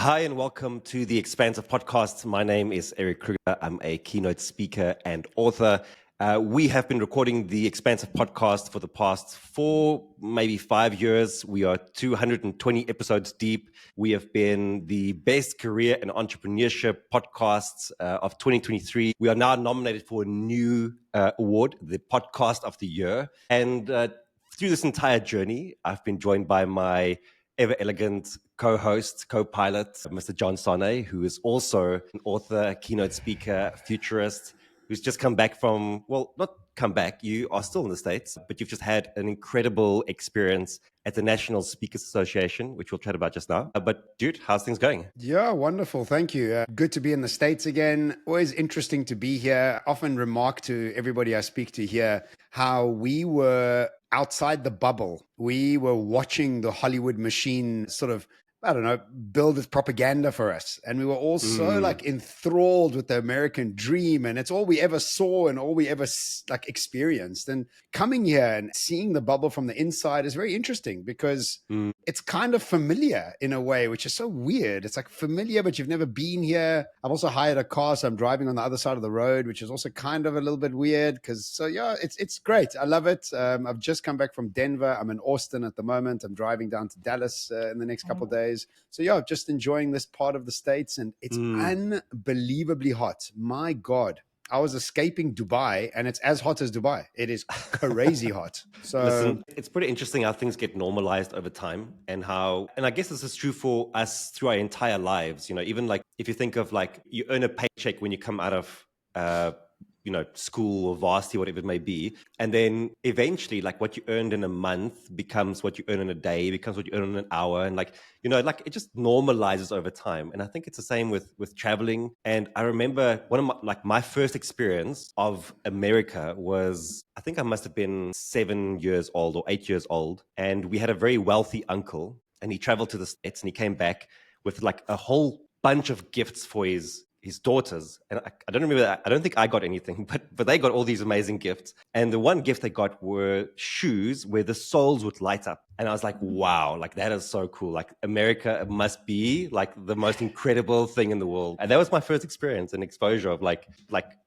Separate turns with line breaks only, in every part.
Hi, and welcome to the Expansive podcast. My name is Erik. I'm a keynote speaker and author. We have been recording the Expansive podcast for the past 4, maybe 5 years. We are 220 episodes deep. We have been the best career and entrepreneurship podcasts of 2023. We are now nominated for a new award, the Podcast of the Year. And through this entire journey, I've been joined by my ever elegant co-host, co-pilot, Mr. John Sane, who is also an author, keynote speaker, futurist, who's just come back from, well, not come back, you are still in the States, but you've just had an incredible experience at the National Speakers Association, which we'll chat about just now. But dude, how's things going?
Yeah, wonderful. Thank you. Good to be in the States again. Always interesting to be here. Often remark to everybody I speak to here how we were outside the bubble. We were watching the Hollywood machine sort of, I don't know, build its propaganda for us. And we were all so enthralled with the American dream. And it's all we ever saw and all we ever experienced. And coming here and seeing the bubble from the inside is very interesting because it's kind of familiar in a way, which is so weird. It's like familiar, but you've never been here. I've also hired a car, so I'm driving on the other side of the road, which is also kind of a little bit weird it's great. I love it. I've just come back from Denver. I'm in Austin at the moment. I'm driving down to Dallas in the next couple of days. So yeah, just enjoying this part of the States, and it's unbelievably hot. My God. I was escaping Dubai, and it's as hot as Dubai. It is crazy hot. So
listen, it's pretty interesting how things get normalized over time, and I guess this is true for us through our entire lives. You know, even like if you think of like you earn a paycheck when you come out of school or varsity, whatever it may be. And then eventually like what you earned in a month becomes what you earn in a day, becomes what you earn in an hour. And it just normalizes over time. And I think it's the same with traveling. And I remember one of my first experience of America was, I think I must have been 7 years old or 8 years old. And we had a very wealthy uncle, and he traveled to the States, and he came back with like a whole bunch of gifts for his daughters. And I don't remember that. I don't think I got anything, but they got all these amazing gifts. And the one gift they got were shoes where the soles would light up. And I was like, wow, like that is so cool. Like America must be like the most incredible thing in the world. And that was my first experience and exposure of like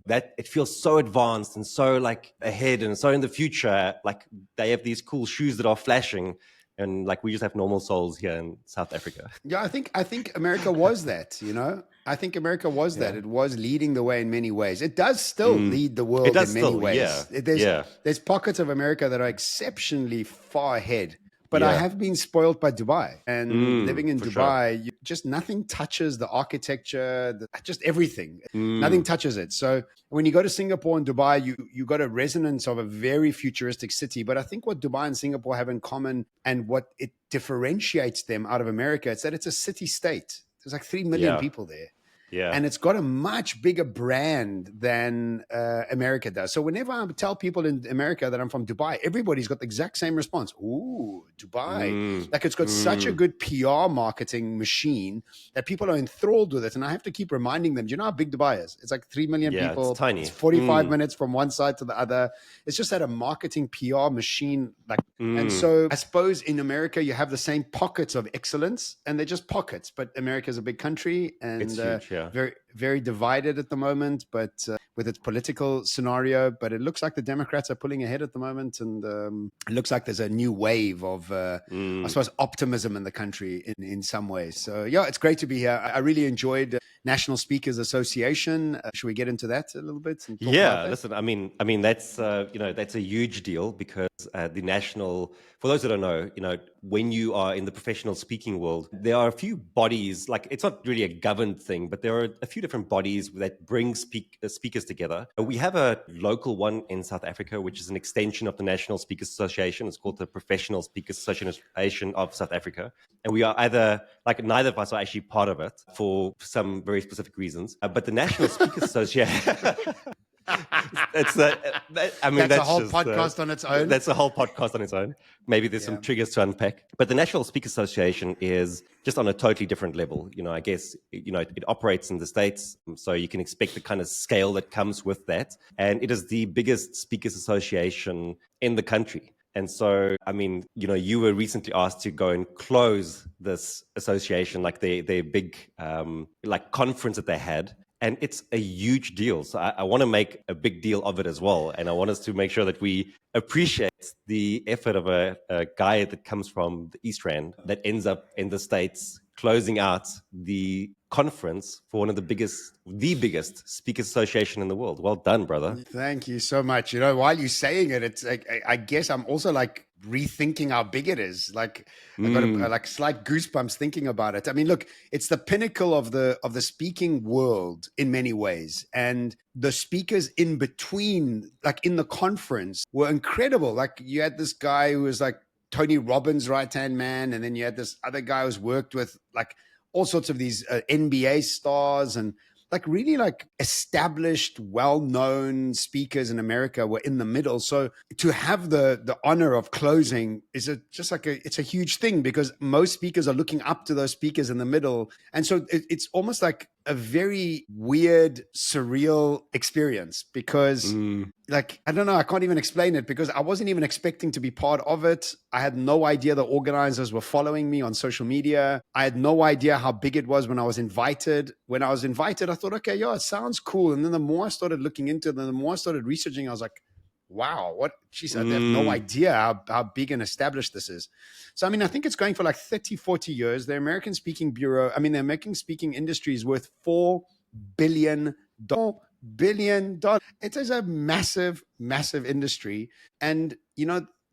that. It feels so advanced and so like ahead and so in the future. Like they have these cool shoes that are flashing. And like we just have normal soles here in South Africa.
Yeah, I think America was that, you know? I think America was that. It was leading the way in many ways. It does still lead the world in many ways.
Yeah.
There's pockets of America that are exceptionally far ahead. But
Yeah.
I have been spoiled by Dubai, and living in Dubai,
sure.
just nothing touches the architecture, just everything. Nothing touches it. So when you go to Singapore and Dubai, you got a resonance of a very futuristic city. But I think what Dubai and Singapore have in common and what it differentiates them out of America, it's that it's a city state. There's like 3 million people there.
Yeah.
And it's got a much bigger brand than America does. So whenever I tell people in America that I'm from Dubai, everybody's got the exact same response. Ooh, Dubai. Like it's got such a good PR marketing machine that people are enthralled with it. And I have to keep reminding them, do you know how big Dubai is? It's like 3 million people.
It's tiny.
It's 45 minutes from one side to the other. It's just that a marketing PR machine. And so I suppose in America, you have the same pockets of excellence, and they're just pockets. But America is a big country, and
it's huge,
very, very divided at the moment, but with its political scenario. But it looks like the Democrats are pulling ahead at the moment, and it looks like there's a new wave of, I suppose, optimism in the country in some ways. So yeah, it's great to be here. I really enjoyed National Speakers Association. Should we get into that a little bit? And talk about that?
Listen, I mean that's that's a huge deal because the national, for those that don't know, when you are in the professional speaking world, there are a few bodies, like it's not really a governed thing, but there are a few different bodies that bring speakers together. We have a local one in South Africa, which is an extension of the National Speakers Association. It's called the Professional Speakers Association of South Africa. And we are neither of us are actually part of it for some very specific reasons. But the National Speakers Association... That's
a whole podcast on its own.
That's a whole podcast on its own. Maybe there's some triggers to unpack. But the National Speakers Association is just on a totally different level. I guess, it operates in the States, so you can expect the kind of scale that comes with that. And it is the biggest speakers association in the country. And so, I mean, you were recently asked to go and close this association, like their big like conference that they had. And it's a huge deal. So I want to make a big deal of it as well. And I want us to make sure that we appreciate the effort of a guy that comes from the East Rand that ends up in the States closing out the conference for one of the biggest speakers association in the world. Well done, brother.
Thank you so much. While you're saying it, it's like, I guess I'm also like rethinking how big it is. Like I got like slight goosebumps thinking about it. I mean, look, it's the pinnacle of the speaking world in many ways. And the speakers in between, like in the conference, were incredible. Like you had this guy who was like Tony Robbins' right-hand man. And then you had this other guy who's worked with like all sorts of these NBA stars, and like really like established, well-known speakers in America were in the middle. So to have the honor of closing is it's a huge thing, because most speakers are looking up to those speakers in the middle. And so it's almost like a very weird, surreal experience, because like, I don't know, I can't even explain it, because I wasn't even expecting to be part of it. I had no idea the organizers were following me on social media. I had no idea how big it was when I was invited. When I was invited, I thought, okay, yeah, it sounds cool. And then the more I started looking into it, and the more I started researching, I was like, wow, what? Geez, I have no idea how big and established this is. So, I mean, I think it's going for like 30, 40 years. The American Speaking Bureau, the American speaking industry is worth $4 billion. It is a massive, massive industry. And,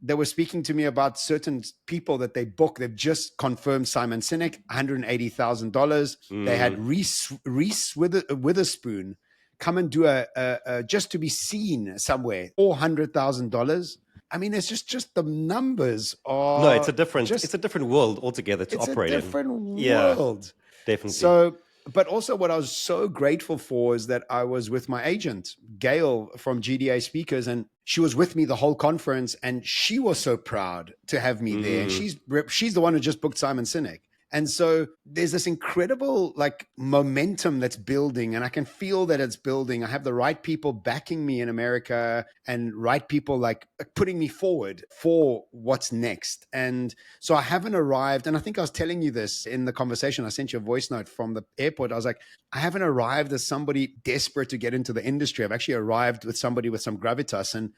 they were speaking to me about certain people that they book. They've just confirmed Simon Sinek, $180,000. They had Reese Witherspoon come and do a just to be seen somewhere, $400,000. I mean, it's just the numbers are.
No, it's a different world altogether to operate in.
It's a different world.
Definitely.
So, but also what I was so grateful for is that I was with my agent, Gail from GDA Speakers, and she was with me the whole conference, and she was so proud to have me there. And she's the one who just booked Simon Sinek. And so there's this incredible like momentum that's building, and I can feel that it's building. I have the right people backing me in America, and right people like putting me forward for what's next. And so I haven't arrived. And I think I was telling you this in the conversation. I sent you a voice note from the airport. I was like, I haven't arrived as somebody desperate to get into the industry. I've actually arrived with somebody with some gravitas, and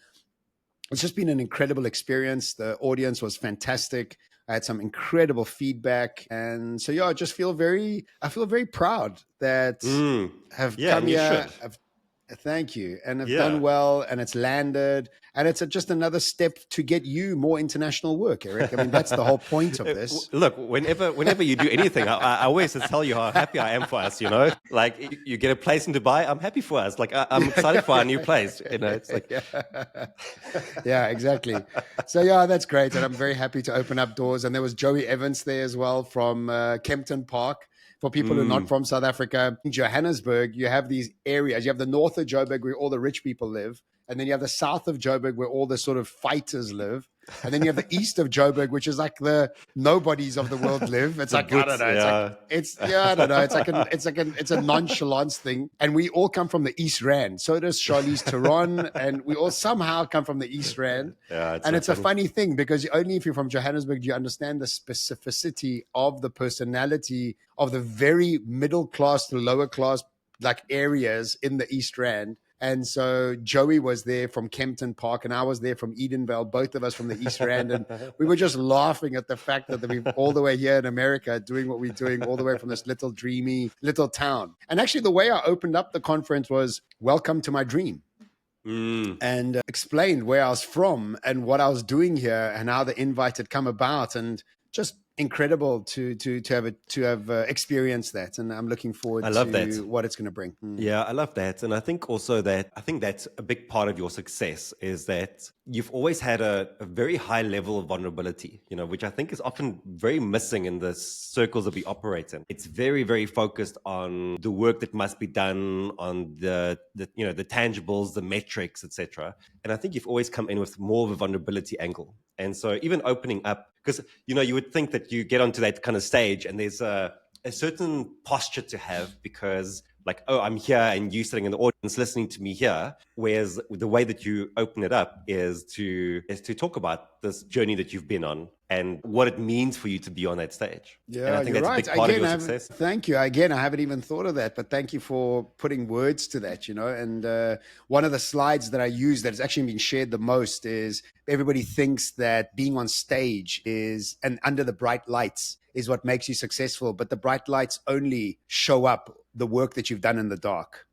it's just been an incredible experience. The audience was fantastic. I had some incredible feedback. And so, I just feel very proud that have come here. Thank you. And have done well, and it's landed. And it's just another step to get you more international work, Erik. I mean, that's the whole point of this.
Look, whenever you do anything, I always tell you how happy I am for us, Like you get a place in Dubai, I'm happy for us. Like I'm excited for our new place, It's like...
Yeah, exactly. So, that's great. And I'm very happy to open up doors. And there was Joey Evans there as well from Kempton Park. For people who are not from South Africa, in Johannesburg, you have these areas. You have the north of Joburg where all the rich people live. And then you have the south of Joburg where all the sort of fighters live. And then you have the east of Joburg, which is like the nobodies of the world live. It's like, boots, I don't know. I don't know. It's a nonchalance thing. And we all come from the East Rand. So does Charlize Theron. And we all somehow come from the East Rand. And it's a funny thing, because only if you're from Johannesburg, do you understand the specificity of the personality of the very middle class to lower class like areas in the East Rand. And so Joey was there from Kempton Park, and I was there from Edenvale, both of us from the East Rand. And we were just laughing at the fact that we're all the way here in America doing what we're doing, all the way from this little dreamy little town. And actually the way I opened up the conference was welcome to my dream. And explained where I was from and what I was doing here and how the invite had come about, and just incredible to have experienced that. And I'm looking forward to what it's going to bring.
Yeah, I love that. And I think that's a big part of your success, is that you've always had a very high level of vulnerability, which I think is often very missing in the circles that we operate in. It's very, very focused on the work that must be done, on the tangibles, the metrics, etc. And I think you've always come in with more of a vulnerability angle. And so even opening up, because, you would think that you get onto that kind of stage and there's a certain posture to have, because like, oh, I'm here and you sitting in the audience listening to me here. Whereas the way that you open it up is to talk about this journey that you've been on and what it means for you to be on that stage. And
Yeah,
I think
you're
that's a
right.
big part of
Again,
your success.
thank you. Again, I haven't even thought of that, but thank you for putting words to that, And one of the slides that I use that has actually been shared the most is everybody thinks that being on stage is, and under the bright lights is what makes you successful. But the bright lights only show up the work that you've done in the dark.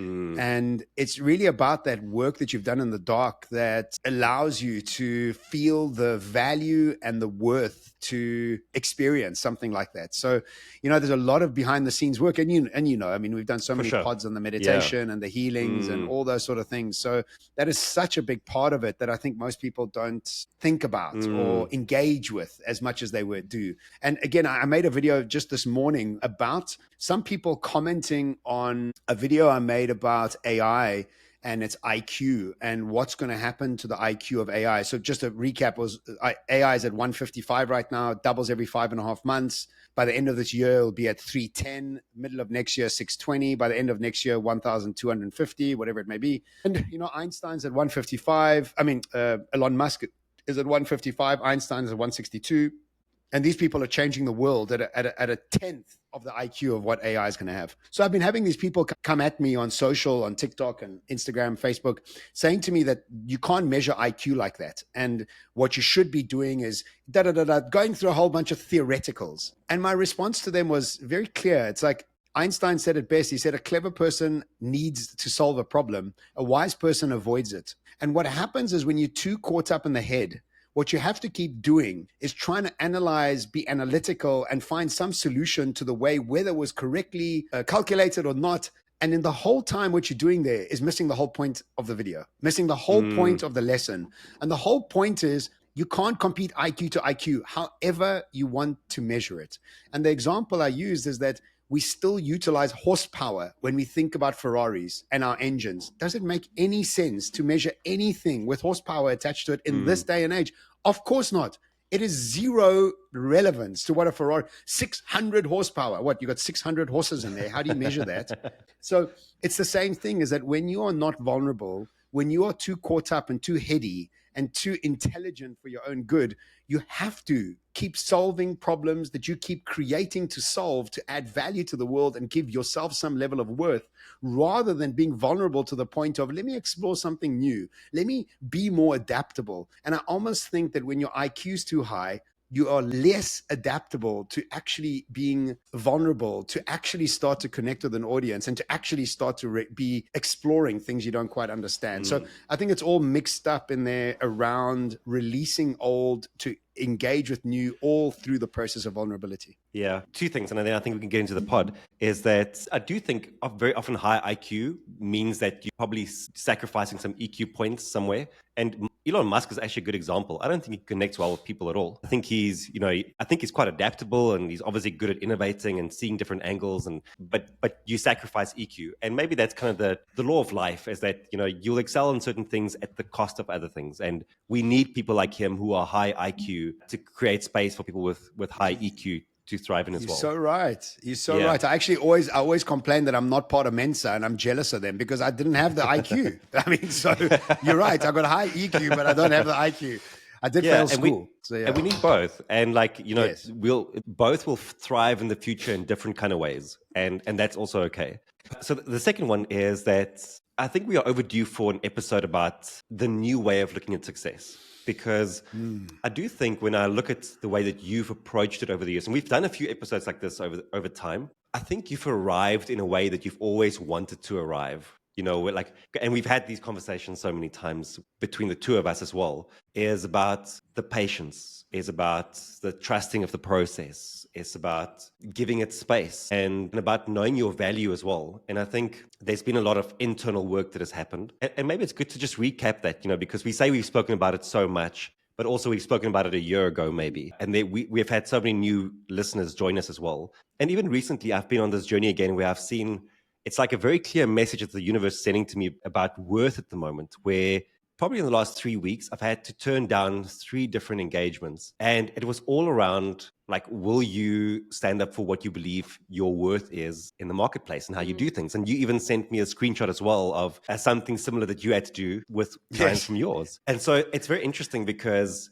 And it's really about that work that you've done in the dark that allows you to feel the value and the worth to experience something like that. So, there's a lot of behind the scenes work. And I mean, we've done so
For
many
sure.
pods on the meditation and the healings and all those sort of things. So that is such a big part of it that I think most people don't think about or engage with as much as they would do. And again, I made a video just this morning about some people commenting on a video I made about AI and its IQ and what's going to happen to the IQ of AI. So just a recap was AI is at 155 right now, doubles every 5.5 months. By the end of this year, it'll be at 310, middle of next year, 620, by the end of next year, 1,250, whatever it may be. And, Einstein's at 155. I mean, Elon Musk is at 155. Einstein's at 162. And these people are changing the world at a tenth of the IQ of what AI is going to have. So I've been having these people come at me on social, on TikTok and Instagram, Facebook, saying to me that you can't measure IQ like that. And what you should be doing is going through a whole bunch of theoreticals. And my response to them was very clear. It's like Einstein said it best. He said, a clever person needs to solve a problem. A wise person avoids it. And what happens is when you're too caught up in the head, what you have to keep doing is trying to analyze, be analytical, and find some solution to the way whether it was correctly calculated or not. And in the whole time, what you're doing there is missing the whole point of the video, missing the whole point of the lesson. And the whole point is you can't compete IQ to IQ, however you want to measure it. And the example I used is that we still utilize horsepower when we think about Ferraris and our engines. Does it make any sense to measure anything with horsepower attached to it in this day and age? Of course not. It is zero relevance to what a Ferrari, 600 horsepower. What, you got 600 horses in there? How do you measure that? So it's the same thing, is that when you are not vulnerable, when you are too caught up and too heady and too intelligent for your own good, you have to keep solving problems that you keep creating to solve, to add value to the world and give yourself some level of worth, rather than being vulnerable to the point of, let me explore something new. Let me be more adaptable. And I almost think that when your IQ is too high, you are less adaptable to actually being vulnerable, to actually start to connect with an audience and to actually start to be exploring things you don't quite understand. So I think it's all mixed up in there around releasing old to engage with new, all through the process of vulnerability.
Yeah, two things, and then I think we can get into the pod, is that I do think very often high IQ means that you're probably sacrificing some EQ points somewhere. And Elon Musk is actually a good example. I don't think he connects well with people at all. I think he's quite adaptable, and he's obviously good at innovating and seeing different angles. But you sacrifice EQ, and maybe that's kind of the law of life, is that you'll excel in certain things at the cost of other things. And we need people like him who are high IQ to create space for people with high EQ to thrive in as well.
You're so right. You're so right. I always complain that I'm not part of Mensa, and I'm jealous of them because I didn't have the IQ. I mean, so you're right. I got a high EQ, but I don't have the IQ. I did fail school.
And we need both. And yes. both will thrive in the future in different kind of ways. And that's also okay. So the second one is that I think we are overdue for an episode about the new way of looking at success. Because I do think when I look at the way that you've approached it over the years, and we've done a few episodes like this over time, I think you've arrived in a way that you've always wanted to arrive. And we've had these conversations so many times between the two of us as well, is about the patience, is about the trusting of the process, it's about giving it space and about knowing your value as well. And I think there's been a lot of internal work that has happened. And maybe it's good to just recap that, because we say we've spoken about it so much, but also we've spoken about it a year ago maybe. And we've had so many new listeners join us as well. And even recently, I've been on this journey again where I've seen it's like a very clear message that the universe is sending to me about worth at the moment, where probably in the last 3 weeks, I've had to turn down 3 different engagements. And it was all around like, will you stand up for what you believe your worth is in the marketplace and how you do things? And you even sent me a screenshot as well of something similar that you had to do with clients from yours. And so it's very interesting because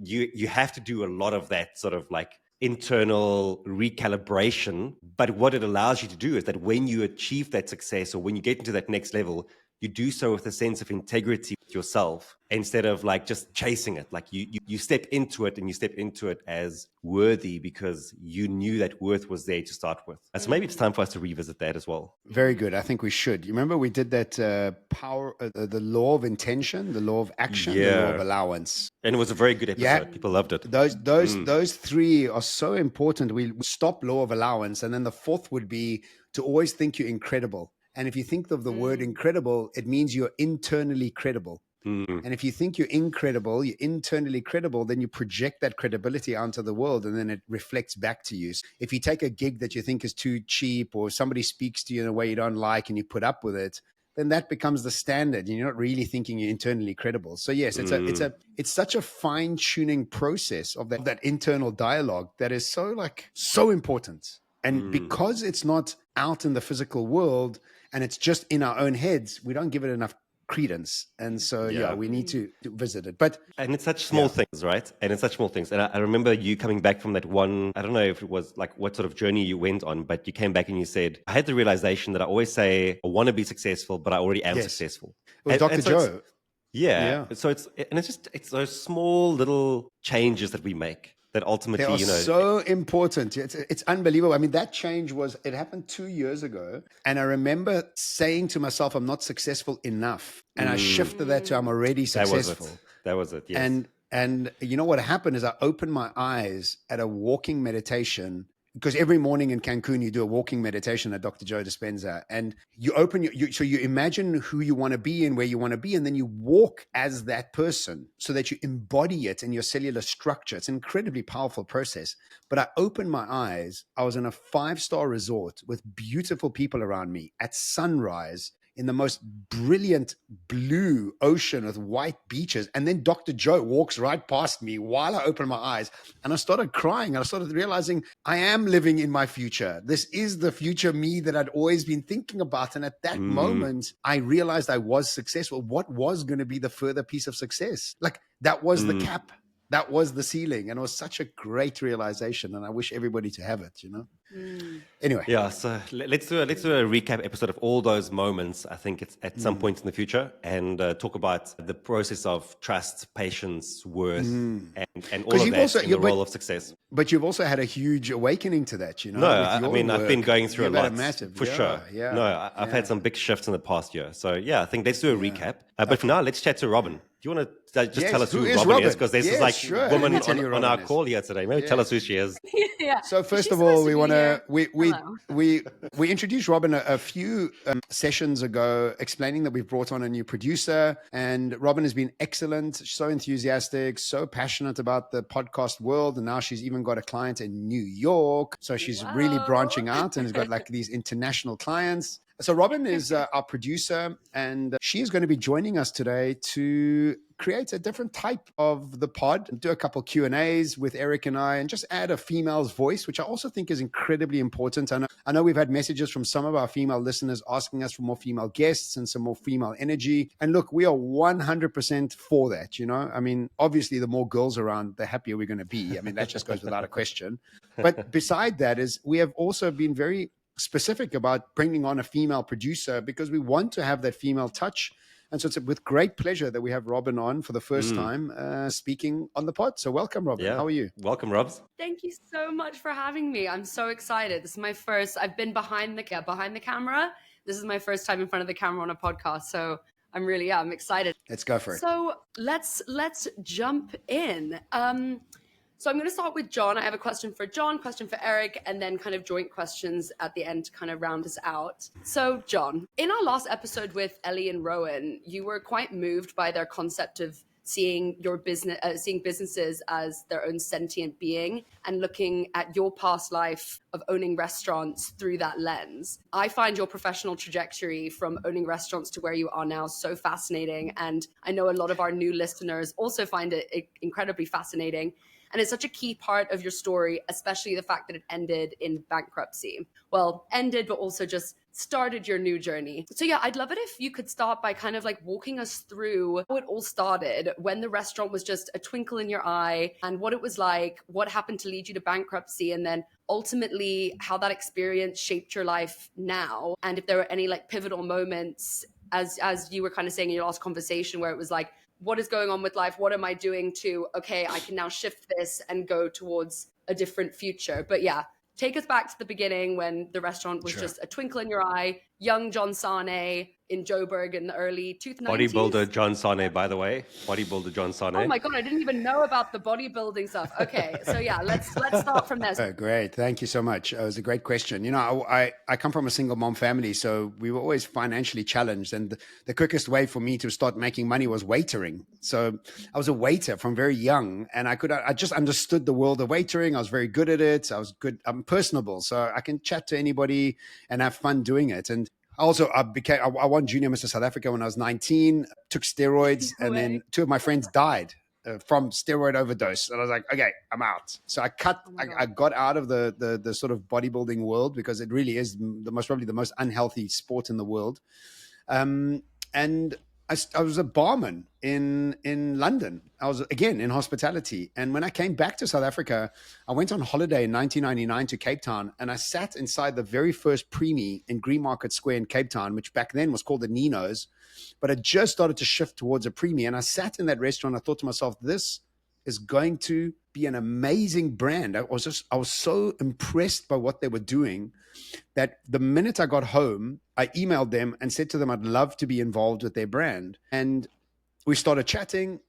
you have to do a lot of that sort of like internal recalibration. But what it allows you to do is that when you achieve that success or when you get into that next level, you do so with a sense of integrity with yourself instead of like just chasing it. Like you step into it, and you step into it as worthy because you knew that worth was there to start with. So maybe it's time for us to revisit that as well.
Very good. I think we should. You remember we did that the law of intention, the law of action, the law of allowance.
And it was a very good episode. People loved it.
Those three are so important. We stop law of allowance. And then the fourth would be to always think you're incredible. And if you think of the word incredible, it means you're internally credible. And if you think you're incredible, you're internally credible, then you project that credibility onto the world, and then it reflects back to you. So if you take a gig that you think is too cheap, or somebody speaks to you in a way you don't like and you put up with it, then that becomes the standard. You're not really thinking you're internally credible. So yes, it's such a fine-tuning process of that internal dialogue that is so important. And because it's not out in the physical world and it's just in our own heads, we don't give it enough credence. And so we need to visit it.
And it's such small things, right? And it's such small things. And I remember you coming back from that one, I don't know if it was like what sort of journey you went on, but you came back and you said, I had the realization that I always say I want to be successful, but I already am successful.
It was Dr. Joe.
So it's those small little changes that we make that ultimately,
they are so important. It's unbelievable. I mean, that change it happened 2 years ago. And I remember saying to myself, I'm not successful enough. And I shifted that to I'm already successful.
That was it. Yes.
And you know what happened is I opened my eyes at a walking meditation, because every morning in Cancun, you do a walking meditation at Dr. Joe Dispenza, and you open so you imagine who you want to be and where you want to be. And then you walk as that person so that you embody it in your cellular structure. It's an incredibly powerful process. But I opened my eyes. I was in a 5-star resort with beautiful people around me at sunrise in the most brilliant blue ocean with white beaches. And then Dr. Joe walks right past me while I open my eyes. And I started crying. I started realizing I am living in my future. This is the future me that I'd always been thinking about. And at that moment, I realized I was successful. What was going to be the further piece of success? Like that was the cap. That was the ceiling. And it was such a great realization. And I wish everybody to have it, Anyway.
Yeah, so let's do a recap episode of all those moments. I think it's at some point in the future, and talk about the process of trust, patience, worth, and all of that in the role of success.
But you've also had a huge awakening to that,
No, I mean, I've been going through a lot, for sure.
Yeah,
no, I've had some big shifts in the past year. So yeah, I think let's do a recap. But for now, let's chat to Robyn. Do you want to just tell us who Robyn is? Because this is like woman on our call here today. Maybe tell us who she is.
So first of all, we want to we introduced Robyn a few sessions ago, explaining that we've brought on a new producer, and Robyn has been excellent, so enthusiastic, so passionate about the podcast world, and now she's even got a client in New York. So she's really branching out and has got like these international clients. So Robyn is our producer, and she is going to be joining us today to create a different type of the pod, do a couple Q&As with Erik and I, and just add a female's voice, which I also think is incredibly important. I know we've had messages from some of our female listeners asking us for more female guests and some more female energy. And look, we are 100% for that, I mean, obviously, the more girls around, the happier we're going to be. I mean, that just goes without a question. But beside that is we have also been very specific about bringing on a female producer because we want to have that female touch. And so it's with great pleasure that we have Robyn on for the first time speaking on the pod. So welcome, Robyn.
Yeah.
How are you?
Welcome, Robs.
Thank you so much for having me. I'm so excited. This is my first, I've been behind the camera. This is my first time in front of the camera on a podcast. So I'm excited.
Let's go for it.
So let's jump in. So I'm going to start with John. I have a question for John, question for Erik, and then kind of joint questions at the end to kind of round us out. So John, in our last episode with Ellie and Rowan, you were quite moved by their concept of seeing your business, seeing businesses as their own sentient being and looking at your past life of owning restaurants through that lens. I find your professional trajectory from owning restaurants to where you are now so fascinating. And I know a lot of our new listeners also find it incredibly fascinating. And it's such a key part of your story, especially the fact that it ended in bankruptcy. Well, ended, but also just started your new journey. So yeah, I'd love it if you could start by kind of like walking us through how it all started, when the restaurant was just a twinkle in your eye, and what it was like, what happened to lead you to bankruptcy, and then ultimately how that experience shaped your life now. And if there were any like pivotal moments, as you were kind of saying in your last conversation, where it was like, what is going on with life? What am I doing to, okay, I can now shift this and go towards a different future. But yeah, take us back to the beginning when the restaurant was just a twinkle in your eye, young John Sane in Joburg in the early 2090s.
Bodybuilder John Sane, by the way. Bodybuilder John Sane.
Oh my God, I didn't even know about the bodybuilding stuff. Okay, so yeah, let's start from there.
Oh, great. Thank you so much. It was a great question. You know, I come from a single mom family, so we were always financially challenged. And the quickest way for me to start making money was waitering. So I was a waiter from very young, and I just understood the world of waitering. I was very good at it. I'm personable, so I can chat to anybody and have fun doing it. And also, I won Junior Mr. South Africa when I was 19, took steroids, and then two of my friends died from steroid overdose. And I was like, okay, I'm out. So I got out of the sort of bodybuilding world, because it really is probably the most unhealthy sport in the world. And I was a barman in London. I was, again, in hospitality. And when I came back to South Africa, I went on holiday in 1999 to Cape Town, and I sat inside the very first preemie in Greenmarket Square in Cape Town, which back then was called the Nino's, but it just started to shift towards a preemie. And I sat in that restaurant. I thought to myself, this is going to be an amazing brand. I was so impressed by what they were doing that the minute I got home, I emailed them and said to them, I'd love to be involved with their brand. And we started chatting,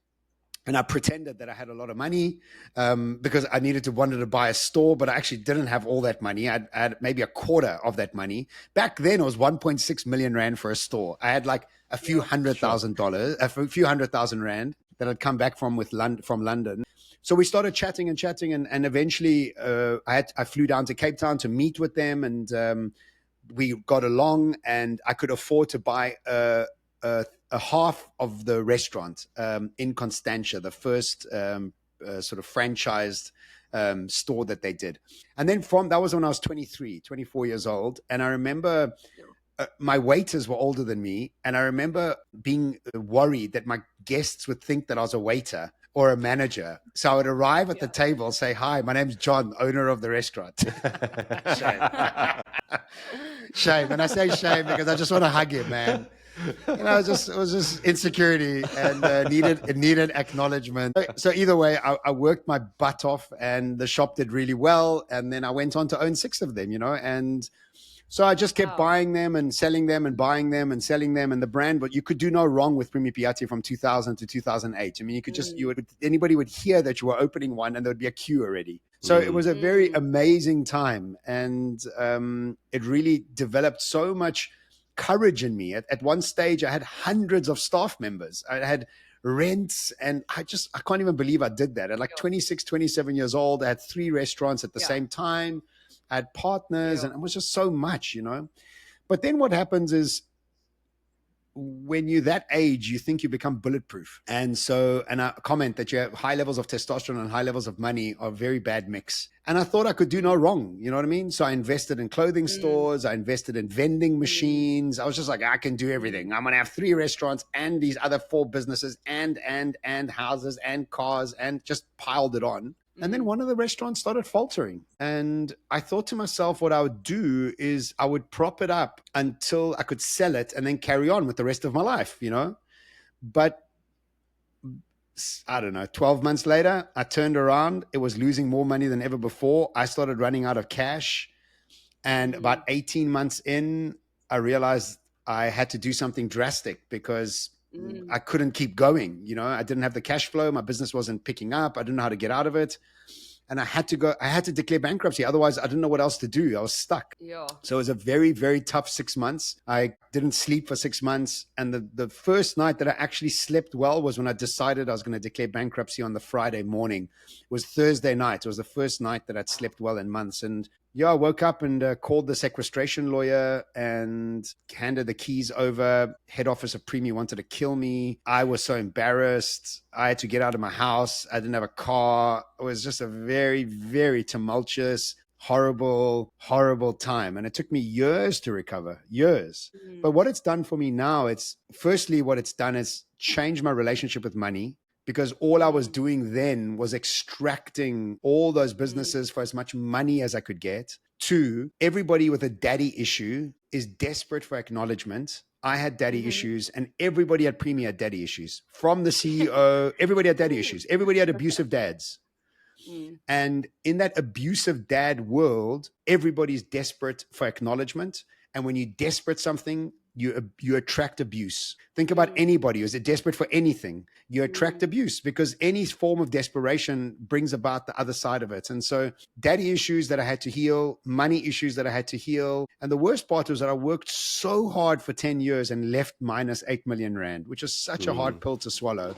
and I pretended that I had a lot of money because I wanted to buy a store, but I actually didn't have all that money. I had maybe a quarter of that money. Back then, it was 1.6 million rand for a store. I had like a few $100,000, a few 100,000 rand that had come back from London. So we started chatting, and eventually I flew down to Cape Town to meet with them, and we got along, and I could afford to buy a half of the restaurant in Constantia, the first sort of franchised store that they did. And then that was when I was 24 years old. And I remember my waiters were older than me. And I remember being worried that my guests would think that I was a waiter or a manager. So I would arrive at the table, say, hi, my name's John, owner of the restaurant. Shame. And I say shame because I just want to hug him, man. You know, it was just insecurity, and it needed acknowledgement. So either way, I worked my butt off, and the shop did really well. And then I went on to own 6 of them, you know, and so I just kept buying them and selling them and buying them and selling them. And the brand, but you could do no wrong with Primi Piatti from 2000 to 2008. I mean, you could just, anybody would hear that you were opening one and there would be a queue already. So it was a very amazing time. And it really developed so much courage in me. At one stage, I had hundreds of staff members. I had rents, and I can't even believe I did that. At like 26, 27 years old, I had 3 restaurants at the same time. I had partners, and it was just so much, you know. But then what happens is, when you're that age, you think you become bulletproof. And I comment that you have high levels of testosterone and high levels of money are a very bad mix. And I thought I could do no wrong. You know what I mean? So I invested in clothing stores. I invested in vending machines. I was just like, I can do everything. I'm going to have 3 restaurants and these other 4 businesses and houses and cars, and just piled it on. And then one of the restaurants started faltering. And I thought to myself, what I would do is I would prop it up until I could sell it and then carry on with the rest of my life, you know. But I don't know, 12 months later, I turned around. It was losing more money than ever before. I started running out of cash. And about 18 months in, I realized I had to do something drastic, because I couldn't keep going. You know, I didn't have the cash flow. My business wasn't picking up. I didn't know how to get out of it. and I had to declare bankruptcy. Otherwise, I didn't know what else to do. I was stuck.
Yeah.
So it was a very, very tough 6 months. I didn't sleep for 6 months. And the first night that I actually slept well was when I decided I was going to declare bankruptcy on the Friday morning. It was Thursday night. It was the first night that I'd slept well in months. And yeah, I woke up and called the sequestration lawyer and handed the keys over. Head office of Premi wanted to kill me. I was so embarrassed. I had to get out of my house. I didn't have a car. It was just a very, very tumultuous, horrible, horrible time. And it took me years to recover, years. But what it's done for me now, what it's done is change my relationship with money. Because all I was doing then was extracting all those businesses for as much money as I could get. 2, everybody with a daddy issue is desperate for acknowledgement. I had daddy issues, and everybody at Premi had daddy issues. From the CEO, everybody had daddy issues. Everybody had abusive dads. And in that abusive dad world, everybody's desperate for acknowledgement. And when you're desperate something, you attract abuse. Think about anybody who's desperate for anything. You attract abuse because any form of desperation brings about the other side of it. And so daddy issues that I had to heal, money issues that I had to heal. And the worst part was that I worked so hard for 10 years and left minus 8 million rand, which is such a hard pill to swallow.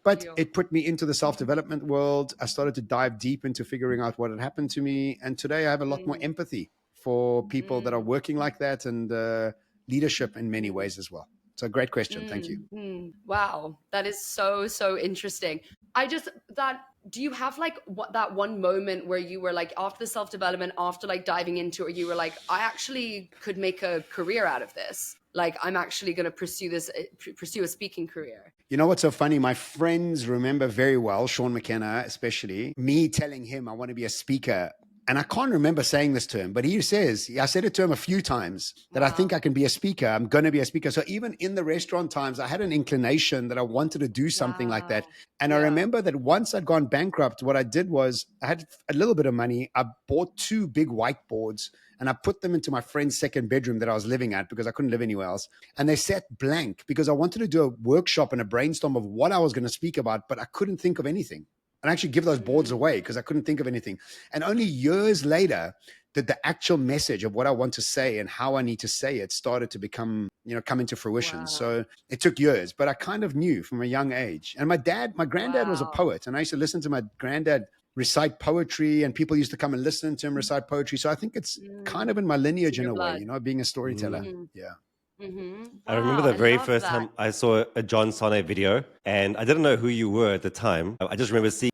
But it put me into the self-development world. I started to dive deep into figuring out what had happened to me. And today I have a lot more empathy for people that are working like that, and leadership in many ways as well. So great question. Thank you.
Wow. That is so, so interesting. Do you have like that one moment where you were like, after the self-development, after like diving into it, you were like, I actually could make a career out of this. Like, I'm actually going to pursue a speaking career.
You know what's so funny? My friends remember very well, Sean McKenna especially, me telling him I want to be a speaker. And I can't remember saying this to him, but I said it to him a few times that I think I can be a speaker. I'm going to be a speaker. So even in the restaurant times, I had an inclination that I wanted to do something like that. And I remember that once I'd gone bankrupt, what I did was I had a little bit of money. I bought 2 big whiteboards and I put them into my friend's second bedroom that I was living at because I couldn't live anywhere else. And they sat blank because I wanted to do a workshop and a brainstorm of what I was going to speak about, but I couldn't think of anything. And actually give those boards away because I couldn't think of anything. And only years later did the actual message of what I want to say and how I need to say it started to come into fruition. So it took years, but I kind of knew from a young age. And my granddad was a poet, and I used to listen to my granddad recite poetry, and people used to come and listen to him recite poetry. So I think it's kind of in my lineage in a way, being a storyteller. Yeah.
I remember the very first time I saw a John Sonnet video, and I didn't know who you were at the time. I just remember seeing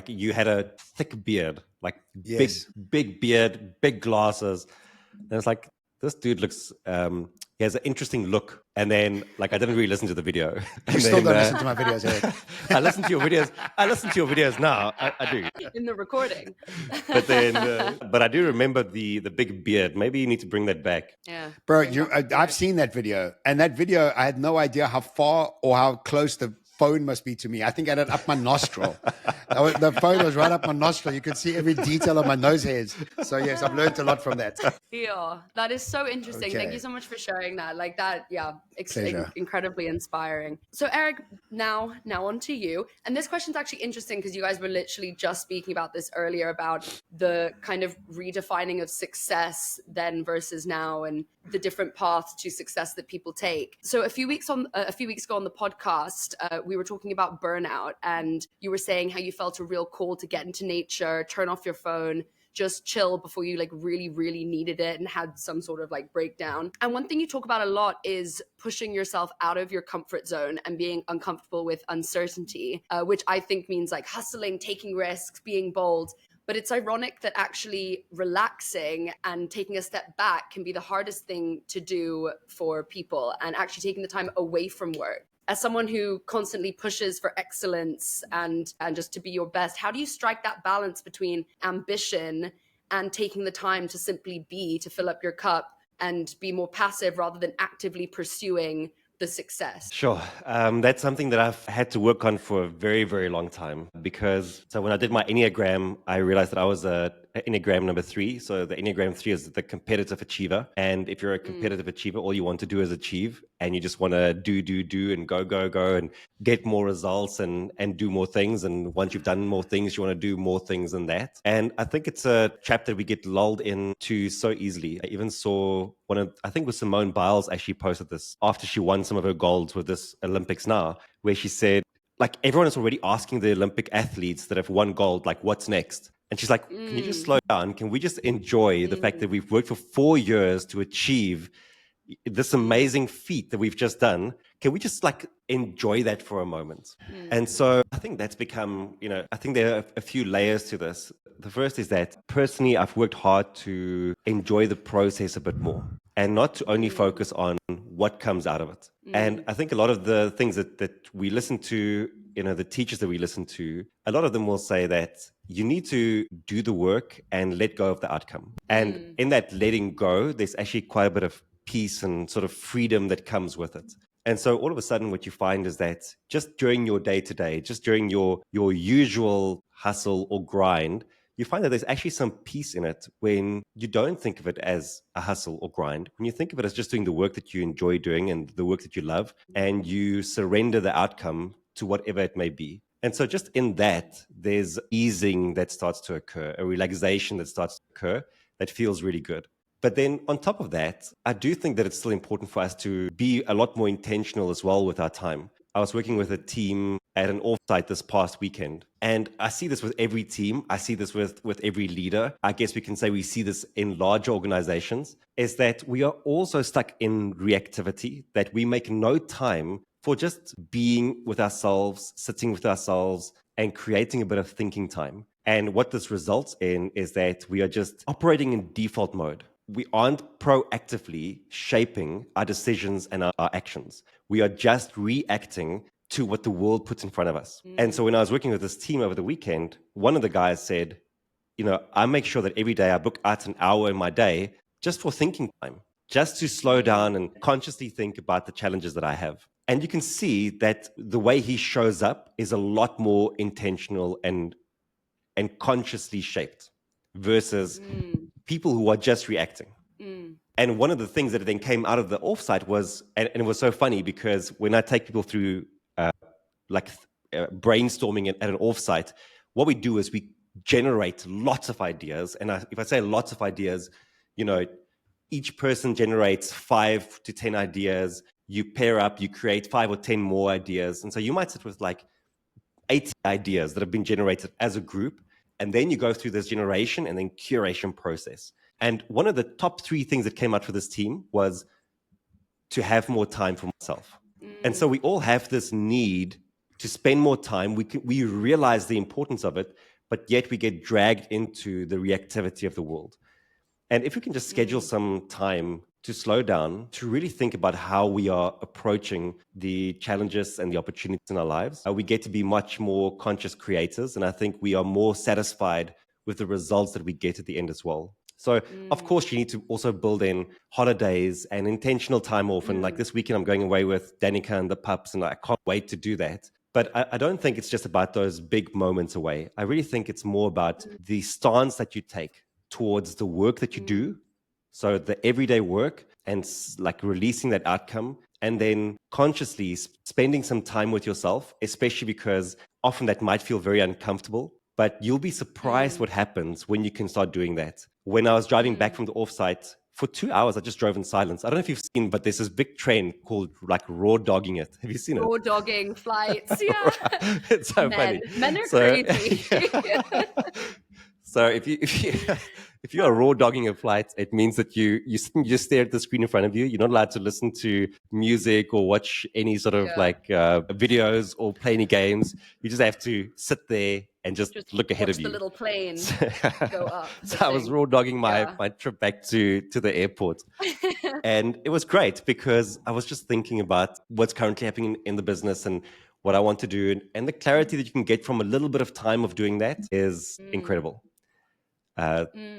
you had a thick beard, like big beard, big glasses. And it's like, this dude looks, he has an interesting look. And then, I didn't really listen to the video.
You still don't listen to my videos, Erik.
I listen to your videos now. I do.
In the recording.
But
I do remember the big beard. Maybe you need to bring that back.
Yeah.
Bro, I've seen that video. And that video, I had no idea how far or how close the phone must be to me. I think I had it up my nostril. The phone was right up my nostril. You could see every detail of my nose hairs. So yes, I've learned a lot from that.
Yeah, that is so interesting.
Okay.
Thank you so much for sharing that. Like that, yeah,
Pleasure.
incredibly inspiring. So Erik, now on to you. And this question's actually interesting because you guys were literally just speaking about this earlier about the kind of redefining of success then versus now and the different paths to success that people take. So a few weeks ago on the podcast, we were talking about burnout, and you were saying how you felt a real call to get into nature, turn off your phone, just chill before you really, really needed it and had some sort of breakdown. And one thing you talk about a lot is pushing yourself out of your comfort zone and being uncomfortable with uncertainty, which I think means hustling, taking risks, being bold. But it's ironic that actually relaxing and taking a step back can be the hardest thing to do for people, and actually taking the time away from work. As someone who constantly pushes for excellence and just to be your best, how do you strike that balance between ambition and taking the time to simply be, to fill up your cup and be more passive rather than actively pursuing the success?
Sure. That's something that I've had to work on for a very, very long time, because so when I did my Enneagram, I realized that I was a Enneagram number 3. So the Enneagram 3 is the competitive achiever. And if you're a competitive achiever, all you want to do is achieve, and you just want to do and go and get more results and do more things. And once you've done more things, you want to do more things than that. And I think it's a trap that we get lulled into so easily. I even saw I think it was Simone Biles actually posted this after she won some of her golds with this Olympics now, where she said, like, everyone is already asking the Olympic athletes that have won gold, like, what's next? And she's like, can you just slow down? Can we just enjoy the fact that we've worked for 4 years to achieve this amazing feat that we've just done? Can we just like enjoy that for a moment? And so I think that's become, I think there are a few layers to this. The first is that personally, I've worked hard to enjoy the process a bit more and not to only focus on what comes out of it. And I think a lot of the things that we listen to, the teachers that we listen to, a lot of them will say that you need to do the work and let go of the outcome. And in that letting go, there's actually quite a bit of peace and sort of freedom that comes with it. And so all of a sudden what you find is that just during your day-to-day, just during your usual hustle or grind, you find that there's actually some peace in it when you don't think of it as a hustle or grind. When you think of it as just doing the work that you enjoy doing and the work that you love, and you surrender the outcome to whatever it may be. And so just in that, there's easing that starts to occur, a relaxation that starts to occur that feels really good. But then on top of that, I do think that it's still important for us to be a lot more intentional as well with our time. I was working with a team at an offsite this past weekend, and I see this with every team. I see this with every leader. I guess we can say we see this in larger organizations, is that we are also stuck in reactivity, that we make no time for just being with ourselves, sitting with ourselves, and creating a bit of thinking time. And what this results in is that we are just operating in default mode. We aren't proactively shaping our decisions and our actions. We are just reacting to what the world puts in front of us. And so when I was working with this team over the weekend, one of the guys said, I make sure that every day I book out an hour in my day just for thinking time, just to slow down and consciously think about the challenges that I have. And you can see that the way he shows up is a lot more intentional and consciously shaped versus people who are just reacting. And one of the things that then came out of the offsite was, and it was so funny because when I take people through brainstorming at an offsite, what we do is we generate lots of ideas. And if I say lots of ideas, each person generates 5 to 10 ideas. You pair up, you create 5 or 10 more ideas. And so you might sit with like 80 ideas that have been generated as a group. And then you go through this generation and then curation process. And one of the top 3 things that came out for this team was to have more time for myself. And so we all have this need to spend more time. We realize the importance of it, but yet we get dragged into the reactivity of the world. And if we can just schedule some time to slow down, to really think about how we are approaching the challenges and the opportunities in our lives, we get to be much more conscious creators. And I think we are more satisfied with the results that we get at the end as well. So, of course, you need to also build in holidays and intentional time off. And like this weekend, I'm going away with Danica and the pups, and I can't wait to do that. But I don't think it's just about those big moments away. I really think it's more about the stance that you take towards the work that you do. So the everyday work and like releasing that outcome, and then consciously spending some time with yourself, especially because often that might feel very uncomfortable, but you'll be surprised what happens when you can start doing that. When I was driving back from the offsite, for 2 hours, I just drove in silence. I don't know if you've seen, but there's this big trend called like raw dogging it. Have you seen it?
Raw dogging flights, yeah.
It's so funny.
Men are crazy.
So if you are raw dogging a flight, it means that you just stare at the screen in front of you. You're not allowed to listen to music or watch any sort of videos or play any games. You just have to sit there and just look ahead of you.
The little plane go up.
So I was raw dogging my trip back to the airport. And it was great because I was just thinking about what's currently happening in the business and what I want to do. And the clarity that you can get from a little bit of time of doing that is incredible.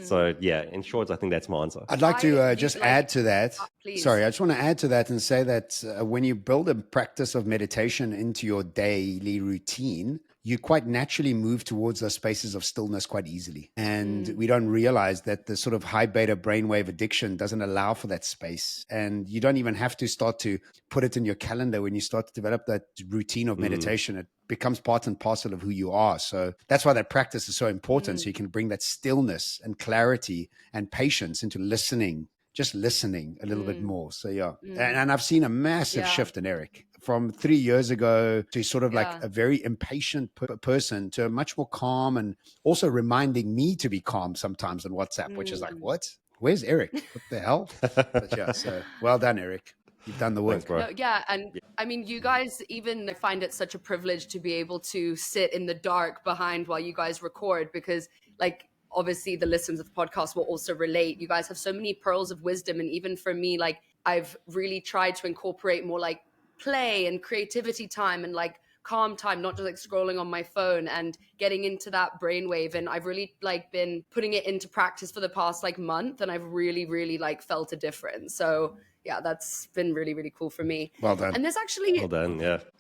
So yeah, in short, I think that's my answer.
I'd like to just add to that.
Please.
Sorry, I just want to add to that and say that when you build a practice of meditation into your daily routine, you quite naturally move towards those spaces of stillness quite easily. And we don't realize that the sort of high beta brainwave addiction doesn't allow for that space. And you don't even have to start to put it in your calendar. When you start to develop that routine of meditation, it becomes part and parcel of who you are. So that's why that practice is so important. So you can bring that stillness and clarity and patience into listening, just listening a little bit more. So yeah. And I've seen a massive shift in Erik from 3 years ago to sort of like a very impatient person to a much more calm, and also reminding me to be calm sometimes on WhatsApp, which is like, what? Where's Erik? What the hell? But yeah, so well done, Erik. You've done the work.
Thanks, bro.
And I mean, you guys even find it such a privilege to be able to sit in the dark behind while you guys record, because like, obviously the listeners of the podcast will also relate. You guys have so many pearls of wisdom. And even for me, like I've really tried to incorporate more like play and creativity time and like calm time, not just like scrolling on my phone and getting into that brainwave. And I've really like been putting it into practice for the past like month, and I've really, really like felt a difference. So yeah, that's been really, really cool for me.
Well done.
And this actually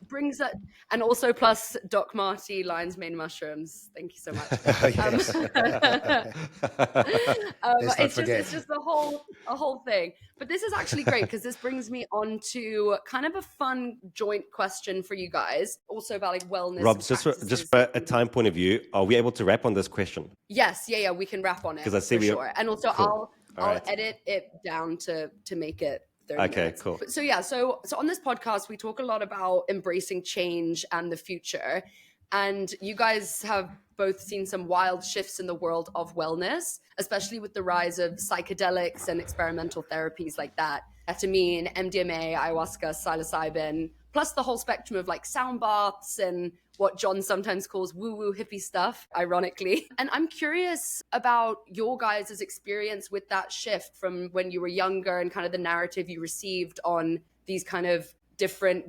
brings that, and also plus Doc Marty, lion's mane mushrooms. Thank you so much. It's just a whole thing. But this is actually great because this brings me on to kind of a fun joint question for you guys, also about like wellness.
Rob, just for a time point of view, are we able to wrap on this question?
Yes, yeah, we can wrap on it. Because I see sure. And also cool. I'll edit it down to make it 30 minutes. Cool. So yeah, so on this podcast, we talk a lot about embracing change and the future. And you guys have both seen some wild shifts in the world of wellness, especially with the rise of psychedelics and experimental therapies like that. Ketamine, MDMA, ayahuasca, psilocybin, plus the whole spectrum of like sound baths and what John sometimes calls woo-woo hippie stuff, ironically. And I'm curious about your guys' experience with that shift from when you were younger and kind of the narrative you received on these kind of different,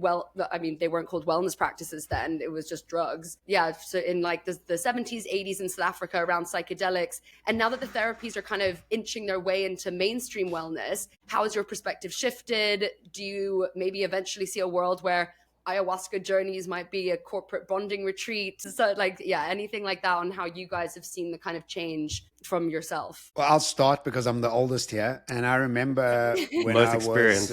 they weren't called wellness practices then, it was just drugs. Yeah, so in like the 70s, 80s in South Africa around psychedelics. And now that the therapies are kind of inching their way into mainstream wellness, how has your perspective shifted? Do you maybe eventually see a world where ayahuasca journeys might be a corporate bonding retreat? So like, yeah, anything like that on how you guys have seen the kind of change from yourself?
Well, I'll start because I'm the oldest here. And I remember when
most experienced.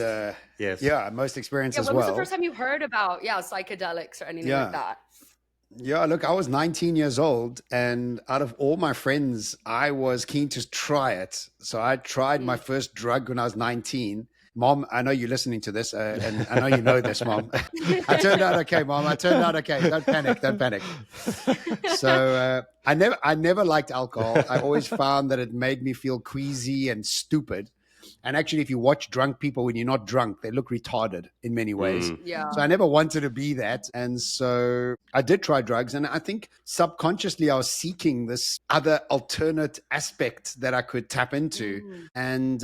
Yes. Yeah, most experienced as well.
When was the first time you heard about, psychedelics or anything like that?
Yeah, look, I was 19 years old, and out of all my friends, I was keen to try it. So I tried my first drug when I was 19. Mom, I know you're listening to this, and I know you know this, Mom. I turned out okay, Mom. I turned out okay. Don't panic. So I never liked alcohol. I always found that it made me feel queasy and stupid. And actually, if you watch drunk people when you're not drunk, they look retarded in many ways.
Yeah.
So I never wanted to be that. And so I did try drugs. And I think subconsciously I was seeking this other alternate aspect that I could tap into. And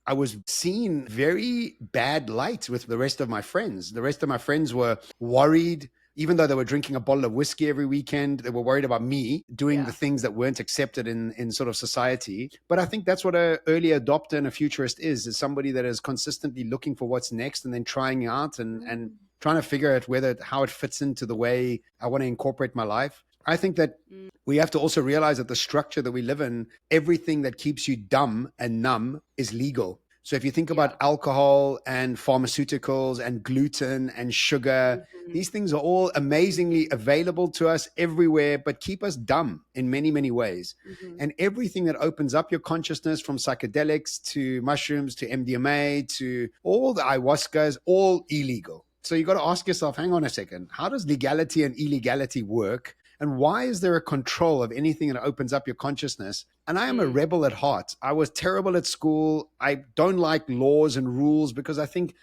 I was seeing very bad light with the rest of my friends. The rest of my friends were worried. Even though they were drinking a bottle of whiskey every weekend, they were worried about me doing the things that weren't accepted in sort of society. But I think that's what an early adopter and a futurist is somebody that is consistently looking for what's next and then trying out and trying to figure out how it fits into the way I want to incorporate my life. I think that we have to also realize that the structure that we live in, everything that keeps you dumb and numb is legal. So if you think about alcohol and pharmaceuticals and gluten and sugar, these things are all amazingly available to us everywhere, but keep us dumb in many, many ways. And everything that opens up your consciousness, from psychedelics to mushrooms to MDMA to all the ayahuasca, is all illegal. So you got to ask yourself, hang on a second, how does legality and illegality work? And why is there a control of anything that opens up your consciousness? And I am a rebel at heart. I was terrible at school. I don't like laws and rules because I think,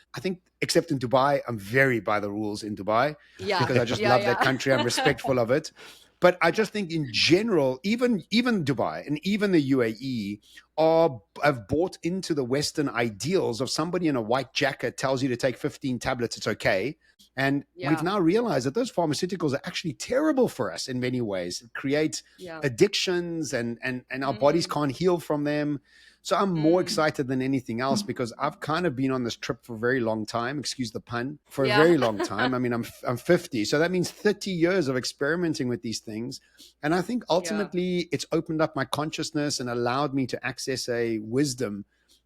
except in Dubai, I'm very by the rules in Dubai because I just love that country. I'm respectful of it. But I just think in general, even Dubai and even the UAE have bought into the Western ideals of somebody in a white jacket tells you to take 15 tablets, it's okay. And we've now realized that those pharmaceuticals are actually terrible for us in many ways. It creates addictions and our bodies can't heal from them. So I'm more excited than anything else because I've kind of been on this trip for a very long time, excuse the pun, for a very long time. I mean, I'm 50, so that means 30 years of experimenting with these things. And I think ultimately it's opened up my consciousness and allowed me to access a wisdom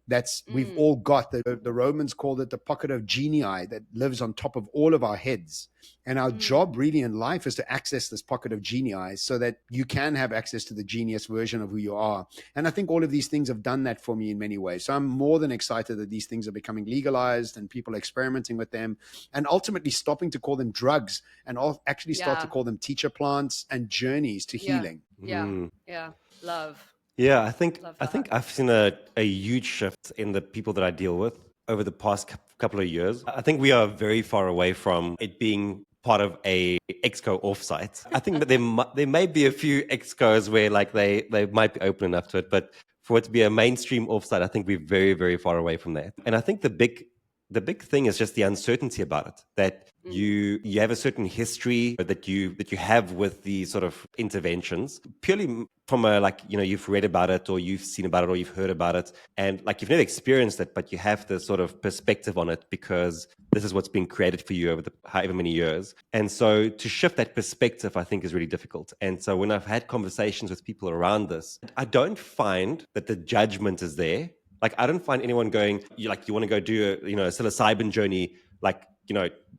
that's we've all got. The Romans called it the pocket of genii that lives on top of all of our heads. And our job really in life is to access this pocket of genii so that you can have access to the genius version of who you are. And I think all of these things have done that for me in many ways. So I'm more than excited that these things are becoming legalized and people are experimenting with them and ultimately stopping to call them drugs and actually start to call them teacher plants and journeys to healing.
Yeah. Love.
Yeah,
Love
I
that.
think I've seen a huge shift in the people that I deal with over the past couple of years. I think we are very far away from it being part of a exco offsite. I think that there may be a few excos where like they might be open enough to it, but for it to be a mainstream offsite, I think we're very, very far away from that. And I think the big thing is just the uncertainty about it, that you have a certain history that you have with these sort of interventions purely from a, like, you know, you've read about it or you've seen about it or you've heard about it, and like you've never experienced it, but you have this sort of perspective on it because this is what's been created for you over the however many years. And so to shift that perspective, I think, is really difficult. And so when I've had conversations with people around this, I don't find that the judgment is there. Like, I don't find anyone going, you want to go do a psilocybin journey, like,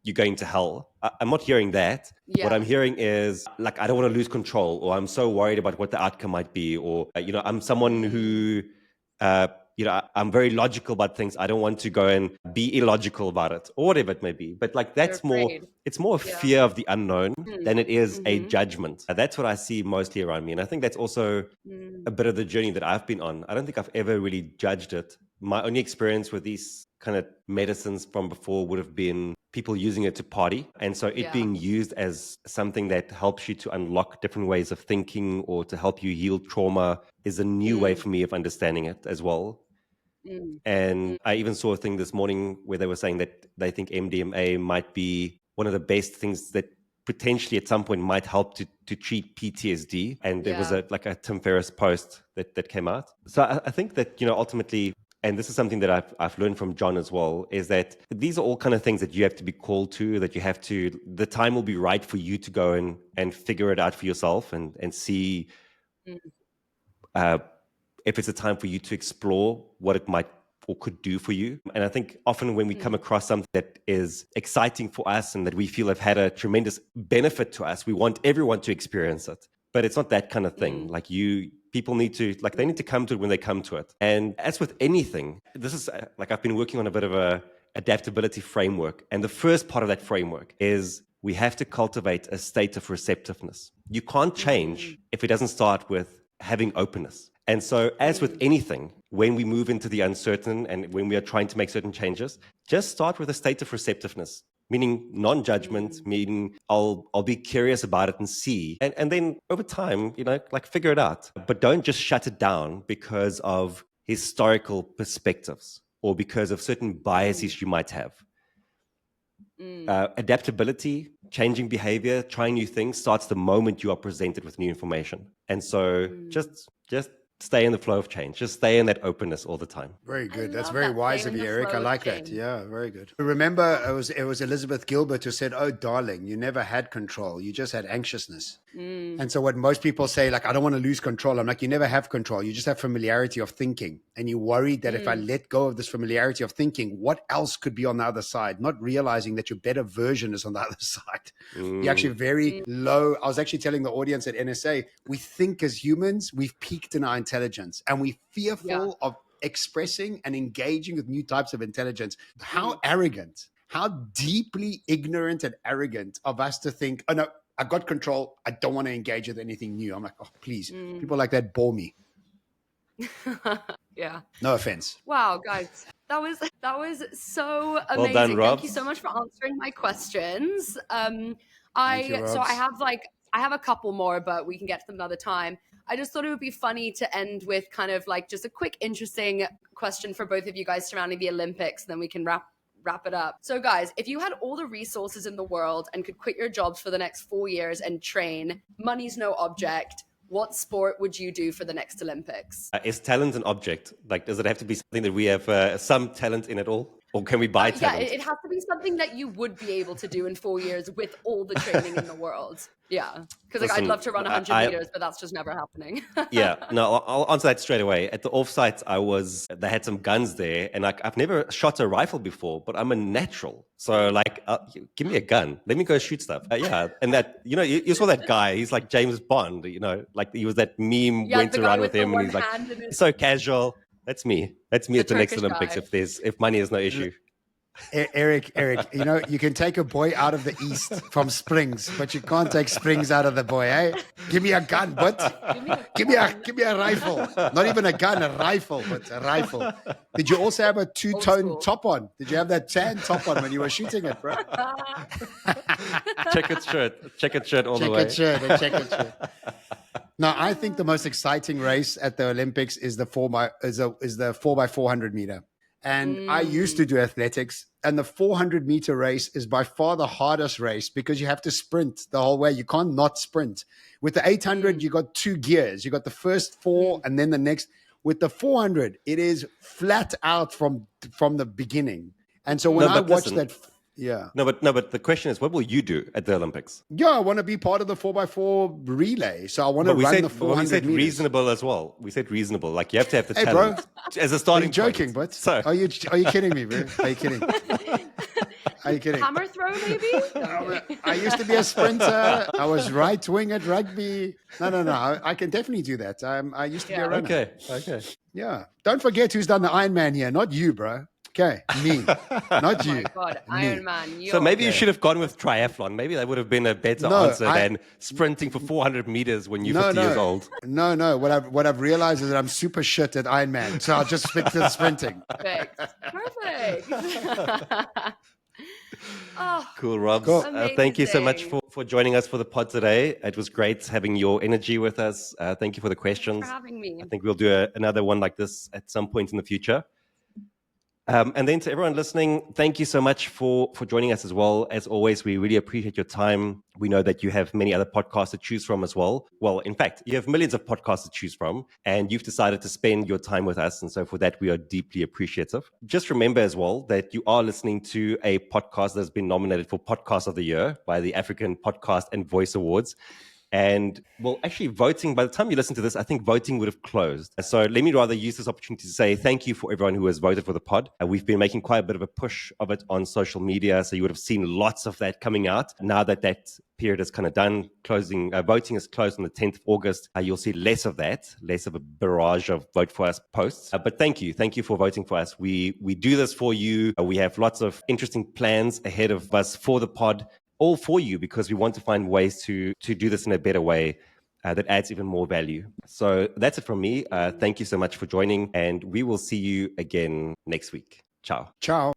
you're going to hell. I'm not hearing that. What I'm hearing is, like, I don't want to lose control, or I'm so worried about what the outcome might be, or, I'm someone who, I'm very logical about things. I don't want to go and be illogical about it, or whatever it may be. But like, it's more a fear of the unknown than it is a judgment. That's what I see mostly around me. And I think that's also a bit of the journey that I've been on. I don't think I've ever really judged it. My only experience with these kind of medicines from before would have been people using it to party. And so it being used as something that helps you to unlock different ways of thinking or to help you heal trauma is a new way for me of understanding it as well. And I even saw a thing this morning where they were saying that they think MDMA might be one of the best things that potentially at some point might help to treat PTSD. And there was a Tim Ferriss post that came out. So I think that, ultimately, and this is something that I've learned from John as well, is that these are all kind of things that you have to be called to, that you have to, the time will be right for you to go and figure it out for yourself and see if it's a time for you to explore what it might or could do for you. And I think often when we come across something that is exciting for us and that we feel have had a tremendous benefit to us, we want everyone to experience it. But it's not that kind of thing. Like people need to, like, they need to come to it when they come to it. And as with anything, this is like, I've been working on a bit of a adaptability framework. And the first part of that framework is we have to cultivate a state of receptiveness. You can't change if it doesn't start with having openness. And so as with anything, when we move into the uncertain and when we are trying to make certain changes, just start with a state of receptiveness, meaning non-judgment, meaning I'll be curious about it and see. And then over time, like, figure it out. But don't just shut it down because of historical perspectives or because of certain biases you might have. Adaptability, changing behavior, trying new things starts the moment you are presented with new information. And so just stay in the flow of change. Just stay in that openness all the time.
Very good. That's very wise of you, Erik. I like that. Yeah, very good. Remember, it was Elizabeth Gilbert who said, "Oh, darling, you never had control. You just had anxiousness." And so what most people say, like, I don't want to lose control. I'm like, you never have control. You just have familiarity of thinking. And you're worried that if I let go of this familiarity of thinking, what else could be on the other side? Not realizing that your better version is on the other side. You're actually very low. I was actually telling the audience at NSA, we think as humans, we've peaked in our intelligence and we're fearful of expressing and engaging with new types of intelligence. How arrogant, how deeply ignorant and arrogant of us to think, oh no, I got control. I don't want to engage with anything new. I'm like, oh, please. People like that bore me.
Yeah.
No offense.
Wow, guys. That was so amazing.
Well done, Rob.
Thank you so much for answering my questions.
Thank you,
So
Robs.
I have a couple more, but we can get to them another time. I just thought it would be funny to end with kind of like just a quick, interesting question for both of you guys surrounding the Olympics, and then we can wrap it up. So guys, if you had all the resources in the world and could quit your jobs for the next 4 years and train, money's no object, what sport would you do for the next Olympics?
Is talent an object? Like, does it have to be something that we have some talent in at all? Or can we buy talent?
Yeah, it has to be something that you would be able to do in 4 years with all the training in the world. Yeah, because like, I'd love to run 100 meters, but that's just never happening.
Yeah, no, I'll answer that straight away. At the offsite, they had some guns there, and like I've never shot a rifle before, but I'm a natural. So like, give me a gun, let me go shoot stuff. Yeah, and that you saw that guy. He's like James Bond. Like he was that meme went around with him, and he's like so casual. That's me. That's me at the next Olympics.
Guy.
If money is no issue.
Eric, you can take a boy out of the East from Springs, but you can't take Springs out of the boy, eh? Give me a gun, but give me a rifle. Not even a gun, a rifle, but a rifle. Did you also have a two-tone top on? Did you have that tan top on when you were shooting it, bro?
Checkered shirt all the way.
Checkered shirt. No, I think the most exciting race at the Olympics is the 4x400 meter. And I used to do athletics, and the 400 meter race is by far the hardest race because you have to sprint the whole way. You can't not sprint. With the 800, you got 2 gears. You got the first 4 and then the next. With the 400, it is flat out from the beginning. And so when I watched that... Yeah.
No, but the question is, what will you do at the Olympics?
Yeah, I want to be part of the 4x4 relay. So I want to run the 400
we said
meters.
Reasonable as well. We said reasonable. Like you have to have the talent as a starting point.
Are you joking, but
so.
Are you kidding me, bro? Are you kidding? Are you kidding?
Hammer throw, maybe?
I used to be a sprinter. I was right wing at rugby. No. I can definitely do that. I used to be a runner.
Okay.
Yeah. Don't forget who's done the Ironman here. Not you, bro. Okay, me, not you.
Oh my God, Ironman.
So maybe you should have gone with triathlon. Maybe that would have been a better answer than sprinting for 400 meters when you're 50 years old.
No. What I've realized is that I'm super shit at Ironman, so I'll just stick to the sprinting.
Perfect.
Cool, Rob.
Cool.
Thank you so much for joining us for the pod today. It was great having your energy with us. Thank you for the questions.
Thanks for having me.
I think we'll do another one like this at some point in the future. And then to everyone listening, thank you so much for joining us as well. As always, we really appreciate your time. We know that you have many other podcasts to choose from as well. Well, in fact, you have millions of podcasts to choose from, and you've decided to spend your time with us. And so for that, we are deeply appreciative. Just remember as well that you are listening to a podcast that's been nominated for Podcast of the Year by the African Podcast and Voice Awards. And well, actually voting, by the time you listen to this, I think voting would have closed. So let me rather use this opportunity to say thank you for everyone who has voted for the pod. We've been making quite a bit of a push of it on social media. So you would have seen lots of that coming out. Now that period is kind of done, voting is closed on the 10th of August. You'll see less of that, less of a barrage of vote for us posts. But thank you for voting for us. We do this for you. We have lots of interesting plans ahead of us for the pod. All for you, because we want to find ways to do this in a better way that adds even more value. So that's it from me. Thank you so much for joining, and we will see you again next week. Ciao.
Ciao.